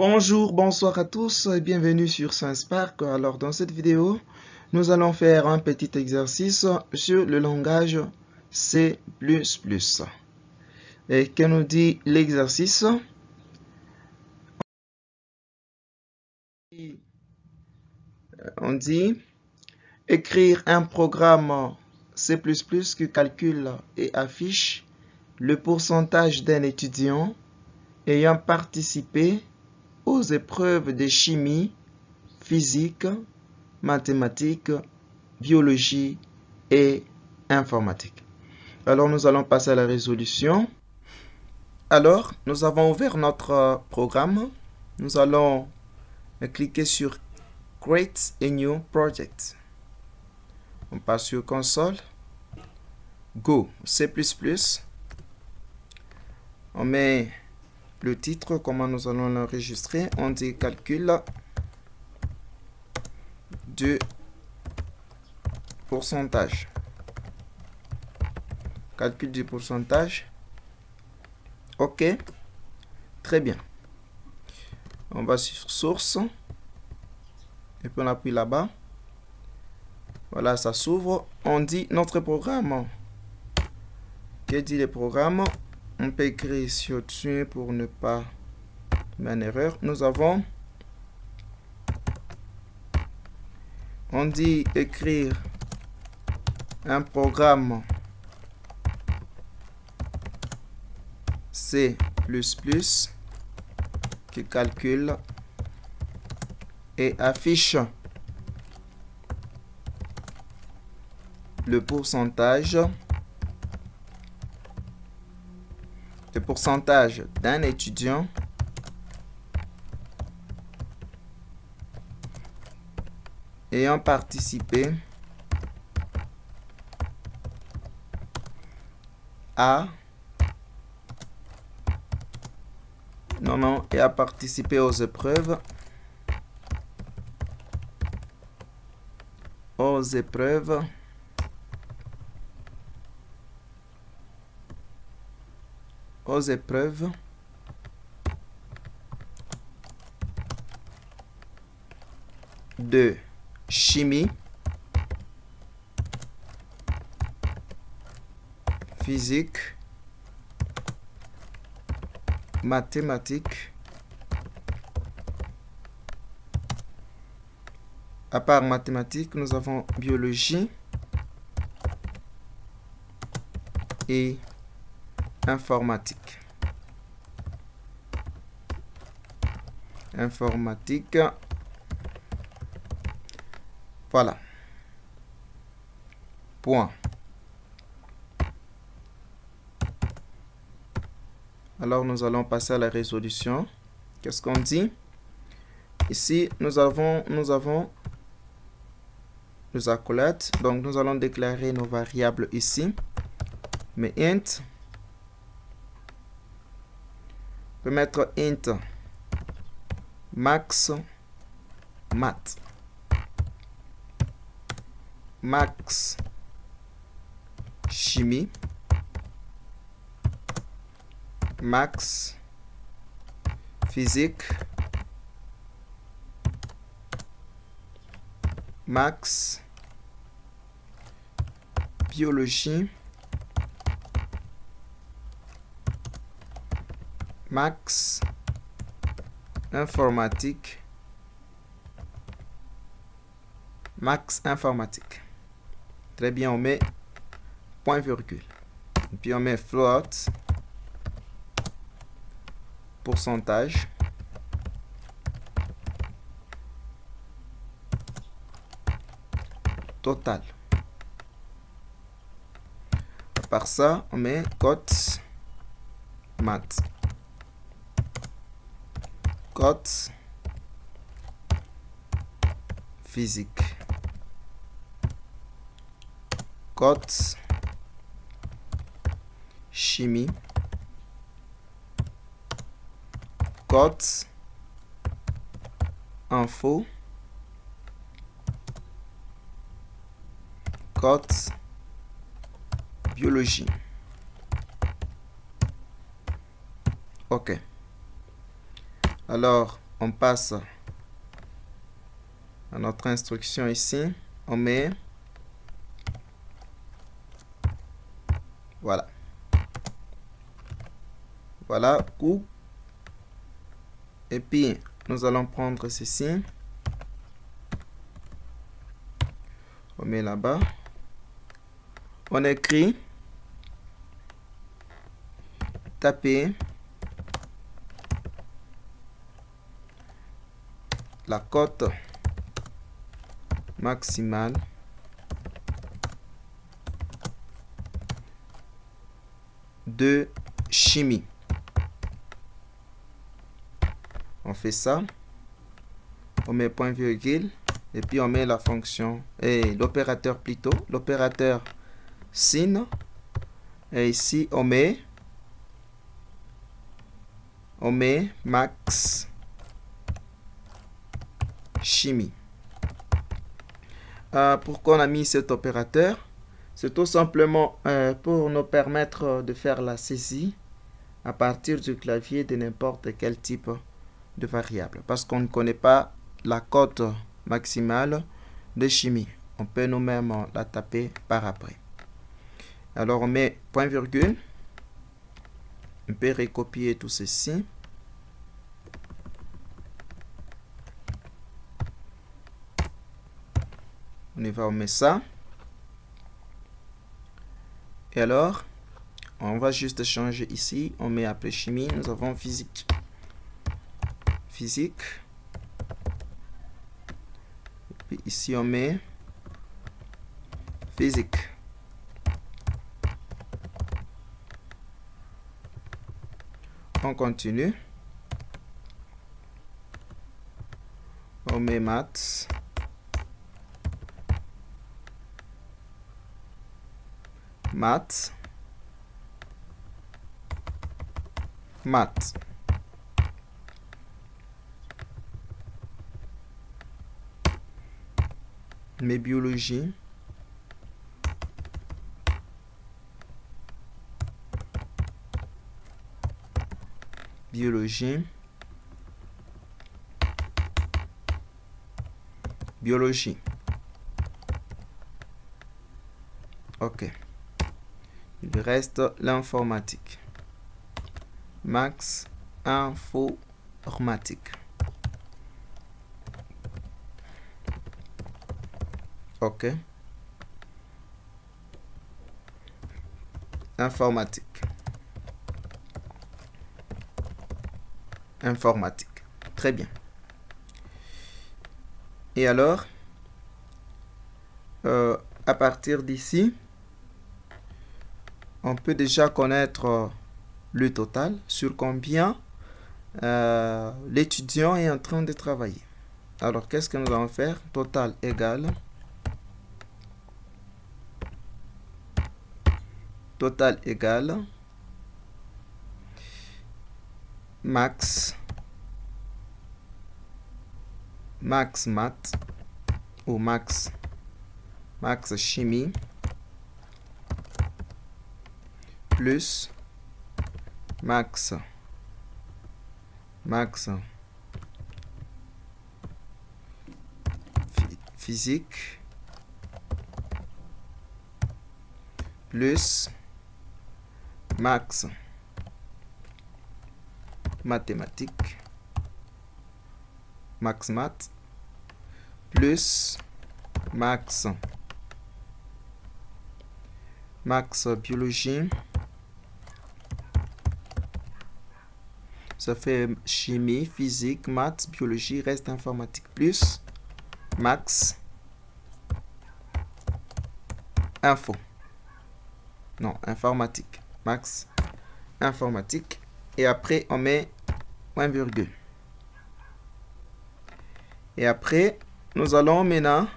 Bonjour, bonsoir à tous et bienvenue sur SciencePark. Alors dans cette vidéo, nous allons faire un petit exercice sur le langage C++. Et que nous dit l'exercice? On dit écrire un programme C++ qui calcule et affiche le pourcentage d'un étudiant ayant participé aux épreuves de chimie, physique, mathématiques, biologie et informatique. Alors, nous allons passer à la résolution. Alors, nous avons ouvert notre programme. Nous allons cliquer sur Create a New Project. On passe sur Console. Go, C++. On met le titre, comment nous allons l'enregistrer. On dit calcul de pourcentage. Calcul du pourcentage. OK. Très bien. On va sur source. Et puis on appuie là-bas. Voilà, ça s'ouvre. On dit notre programme. Que dit le programme? On peut écrire ici au-dessus pour ne pas mettre une erreur. Nous avons, on dit écrire un programme C++ qui calcule et affiche le pourcentage d'un étudiant ayant participé à et a participé aux épreuves de chimie, physique, mathématiques. À part mathématiques, nous avons biologie et informatique. Voilà. Point. Alors, nous allons passer à la résolution. Qu'est-ce qu'on dit? Ici, nous avons les accolades. Donc, nous allons déclarer nos variables ici. Mais int, on peut mettre int max math. Max chimie, max physique, max biologie, max informatique, max informatique. Très bien, on met point virgule. Et puis on met float, pourcentage, total. À part ça, on met cote math. Cote physique. Cote chimie. Cote info. Cote biologie. OK. Alors, on passe à notre instruction ici. On met, voilà. Voilà, coup. Et puis, nous allons prendre ceci. On met là-bas. On écrit, taper la cote maximale de chimie. On fait ça. On met point virgule. Et puis on met la fonction, et l'opérateur plutôt, l'opérateur sin. Et ici on met max chimie. Pourquoi on a mis cet opérateur? C'est tout simplement pour nous permettre de faire la saisie à partir du clavier de n'importe quel type de variable. Parce qu'on ne connaît pas la cote maximale de chimie. On peut nous-mêmes la taper par après. Alors on met point virgule. On peut recopier tout ceci. On y va, on met ça. Et alors, on va juste changer ici. On met après chimie, nous avons physique. Physique. Et puis ici, on met physique. On continue. On met maths. Maths. Maths. Mais biologie. Biologie. Biologie. OK. Il reste l'informatique. Max informatique. OK. Informatique. Informatique. Très bien. Et alors, à partir d'ici, on peut déjà connaître le total sur combien l'étudiant est en train de travailler. Alors, qu'est-ce que nous allons faire? Total égale max math ou max chimie plus max physique plus max mathématiques, max math plus max biologie. Ça fait chimie, physique, maths, biologie, reste informatique plus max info. Non, informatique. Max informatique. Et après, on met point virgule. Et après, nous allons maintenant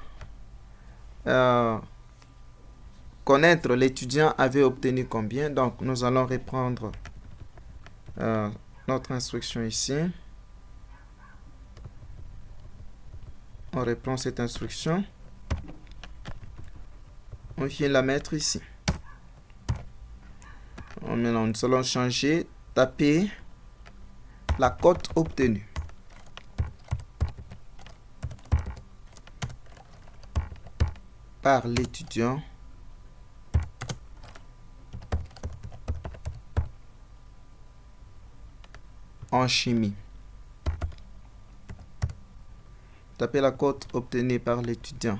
connaître l'étudiant avait obtenu combien. Donc, nous allons reprendre notre instruction ici. On reprend cette instruction. On vient la mettre ici. Maintenant, nous allons changer, taper la cote obtenue. par l'étudiant en chimie. Tapez la cote obtenue par l'étudiant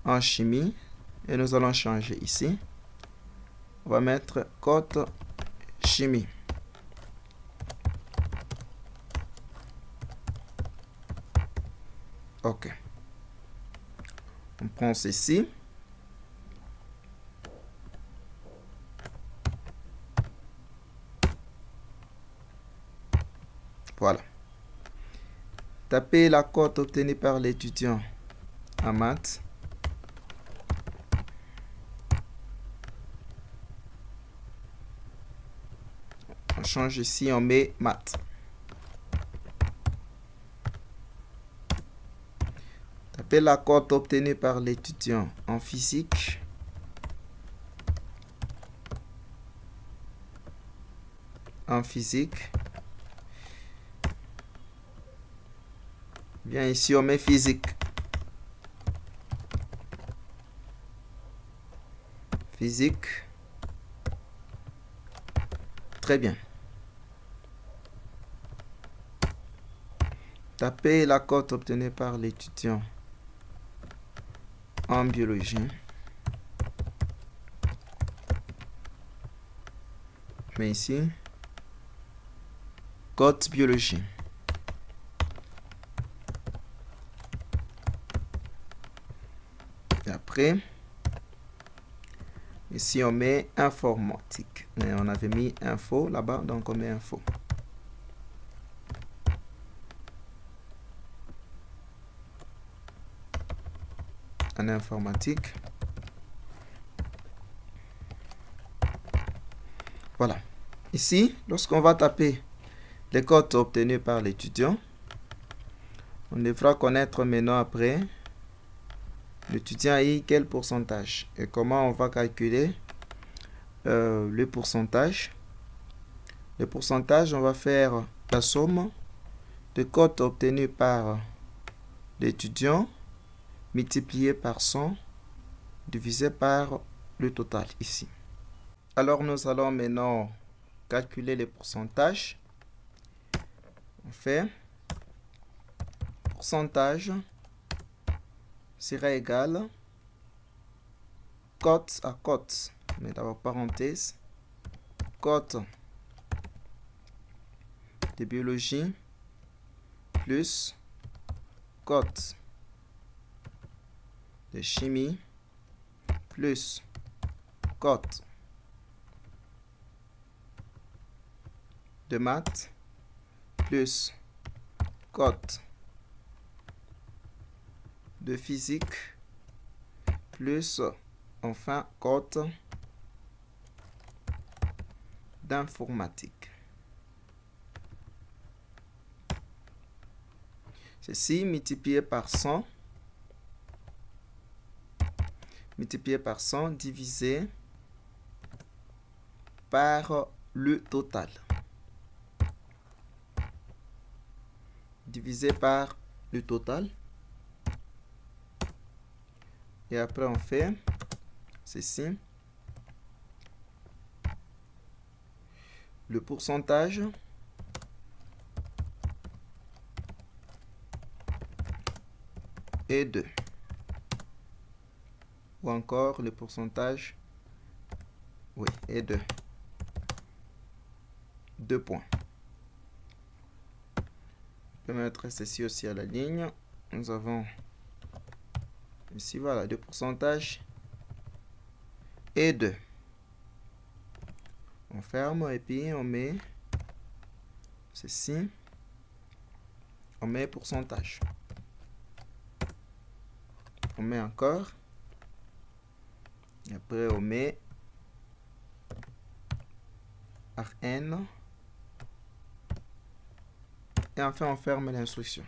en chimie et nous allons changer ici. On va mettre cote chimie. OK. On prend ceci. Voilà. Tapez la cote obtenue par l'étudiant en maths. On change ici, on met maths. Tapez la cote obtenue par l'étudiant en physique. En physique. Bien, ici, on met physique. Physique. Très bien. Tapez la cote obtenue par l'étudiant en biologie. Mais ici, cote biologie. Et après, ici on met informatique. Mais on avait mis info là-bas, donc on met info. En informatique. Voilà. Ici, lorsqu'on va taper les cotes obtenues par l'étudiant, on devra connaître maintenant après l'étudiant a eu quel pourcentage et comment on va calculer le pourcentage. Le pourcentage, on va faire la somme de cotes obtenues par l'étudiant multiplié par 100 divisé par le total ici. Alors nous allons maintenant calculer les pourcentages. On fait pourcentage sera égal cote à cote, mais d'abord parenthèse, cote de biologie plus cote de chimie plus cote de maths plus cote de physique plus enfin cote d'informatique. Ceci multiplié par 100 divisé par le total. Divisé par le total. Et après on fait ceci. Le pourcentage est 2. Ou encore le pourcentage, oui, est 2. 2 points. On peut mettre ceci aussi à la ligne. Nous avons ici, voilà, 2 pourcentages et 2. On ferme et puis on met ceci. On met pourcentage. On met encore. Et après on met Rn. Et enfin on ferme l'instruction.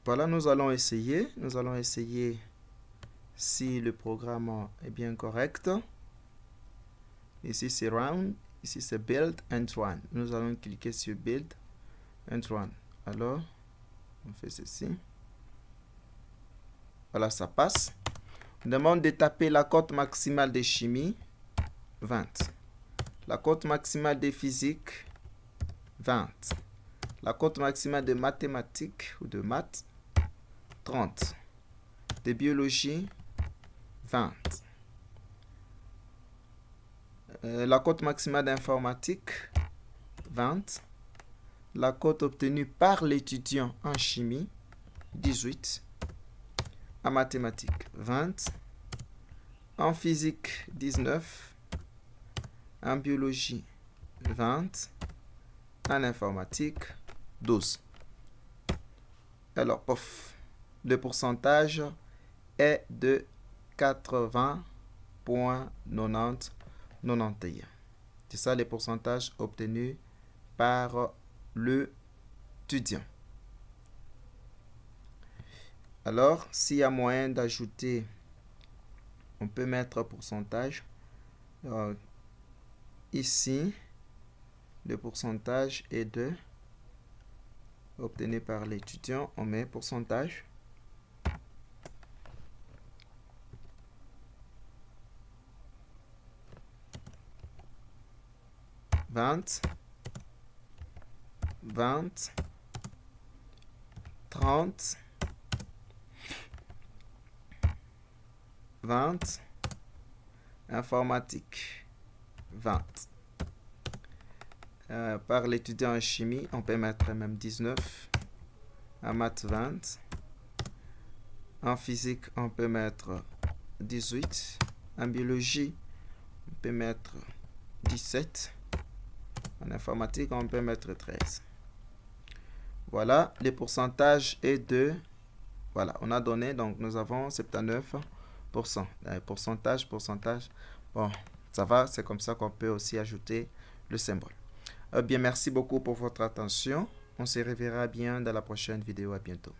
Voilà, nous allons essayer. Nous allons essayer si le programme est bien correct. Ici c'est Run. Ici c'est Build and Run. Nous allons cliquer sur Build and Run. Alors, on fait ceci. Voilà, ça passe. On demande de taper la cote maximale de chimie, 20. La cote maximale de physique, 20. La cote maximale de mathématiques ou de maths, 30. De biologie, 20. La cote maximale d'informatique, 20. La cote obtenue par l'étudiant en chimie, 18. En mathématiques, 20. En physique, 19. En biologie, 20. En informatique, 12. Alors, pof, le pourcentage est de 80,91. C'est ça les pourcentages obtenus par l'étudiant. Alors, s'il y a moyen d'ajouter, on peut mettre pourcentage. Ici, le pourcentage est de obtenu par l'étudiant. On met pourcentage. « 20, 30, 20, informatique, 20. Par l'étudiant en chimie, on peut mettre même 19. En maths, 20. En physique, on peut mettre 18. En biologie, on peut mettre 17. En informatique, on peut mettre 13. Voilà, le pourcentage est de... Voilà, on a donné, donc nous avons 79%. Pourcentage. Bon, ça va, c'est comme ça qu'on peut aussi ajouter le symbole. Bien, merci beaucoup pour votre attention. On se reverra bien dans la prochaine vidéo. À bientôt.